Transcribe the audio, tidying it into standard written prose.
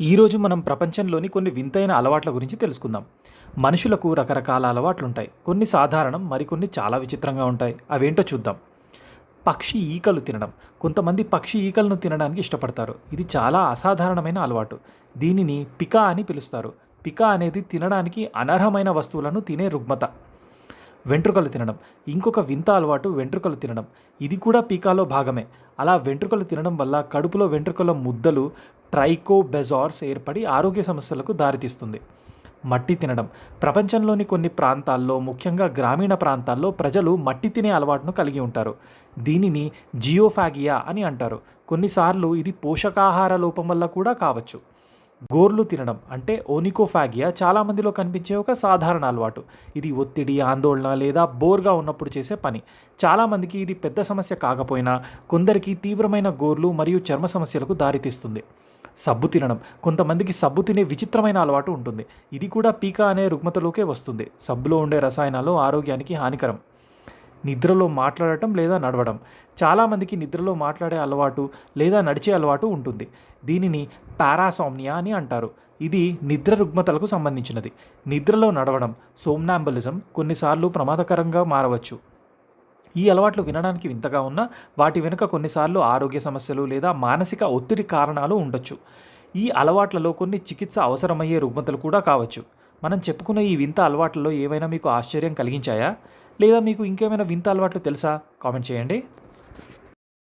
ఈరోజు మనం ప్రపంచంలోని కొన్ని వింతైన అలవాట్ల గురించి తెలుసుకుందాం. మనుషులకు రకరకాల అలవాట్లుంటాయి. కొన్ని సాధారణం, మరికొన్ని చాలా విచిత్రంగా ఉంటాయి. అవేంటో చూద్దాం. పక్షి ఈకలు తినడం. కొంతమంది పక్షి ఈకలను తినడానికి ఇష్టపడతారు. ఇది చాలా అసాధారణమైన అలవాటు. దీనిని పికా అని పిలుస్తారు. పికా అనేది తినడానికి అనర్హమైన వస్తువులను తినే రుగ్మత. వెంట్రుకలు తినడం. ఇంకొక వింత అలవాటు వెంట్రుకలు తినడం. ఇది కూడా పీకాలో భాగమే. అలా వెంట్రుకలు తినడం వల్ల కడుపులో వెంట్రుకల ముద్దలు ట్రైకోబెజార్స్ ఏర్పడి ఆరోగ్య సమస్యలకు దారితీస్తుంది. మట్టి తినడం. ప్రపంచంలోని కొన్ని ప్రాంతాల్లో, ముఖ్యంగా గ్రామీణ ప్రాంతాల్లో ప్రజలు మట్టి తినే అలవాటును కలిగి ఉంటారు. దీనిని జియోఫాగియా అని అంటారు. కొన్నిసార్లు ఇది పోషకాహార లోపం వల్ల కూడా కావచ్చు. గోర్లు తినడం అంటే ఓనికోఫాగియా చాలామందిలో కనిపించే ఒక సాధారణ అలవాటు. ఇది ఒత్తిడి, ఆందోళన లేదా బోర్గా ఉన్నప్పుడు చేసే పని. చాలామందికి ఇది పెద్ద సమస్య కాకపోయినా కొందరికి తీవ్రమైన గోర్లు మరియు చర్మ సమస్యలకు దారితీస్తుంది. సబ్బు తినడం. కొంతమందికి సబ్బు తినే విచిత్రమైన అలవాటు ఉంటుంది. ఇది కూడా పీకా అనే రుగ్మతలోకే వస్తుంది. సబ్బులో ఉండే రసాయనాలు ఆరోగ్యానికి హానికరం. నిద్రలో మాట్లాడటం లేదా నడవడం. చాలామందికి నిద్రలో మాట్లాడే అలవాటు లేదా నడిచే అలవాటు ఉంటుంది. దీనిని పారాసామ్నియా అని అంటారు. ఇది నిద్ర రుగ్మతలకు సంబంధించినది. నిద్రలో నడవడం, సోమ్నాంబులిజం కొన్నిసార్లు ప్రమాదకరంగా మారవచ్చు. ఈ అలవాట్లు వినడానికి వింతగా ఉన్నా వాటి వెనుక కొన్నిసార్లు ఆరోగ్య సమస్యలు లేదా మానసిక ఒత్తిడి కారణాలు ఉండొచ్చు. ఈ అలవాట్లలో కొన్ని చికిత్స అవసరమయ్యే రుగ్మతలు కూడా కావచ్చు. మనం చెప్పుకున్న ఈ వింత అలవాట్లలో ఏవైనా మీకు ఆశ్చర్యం కలిగించాయా? లేదా మీకు ఇంకేమైనా వింత అలవాట్లు తెలుసా? కామెంట్ చేయండి.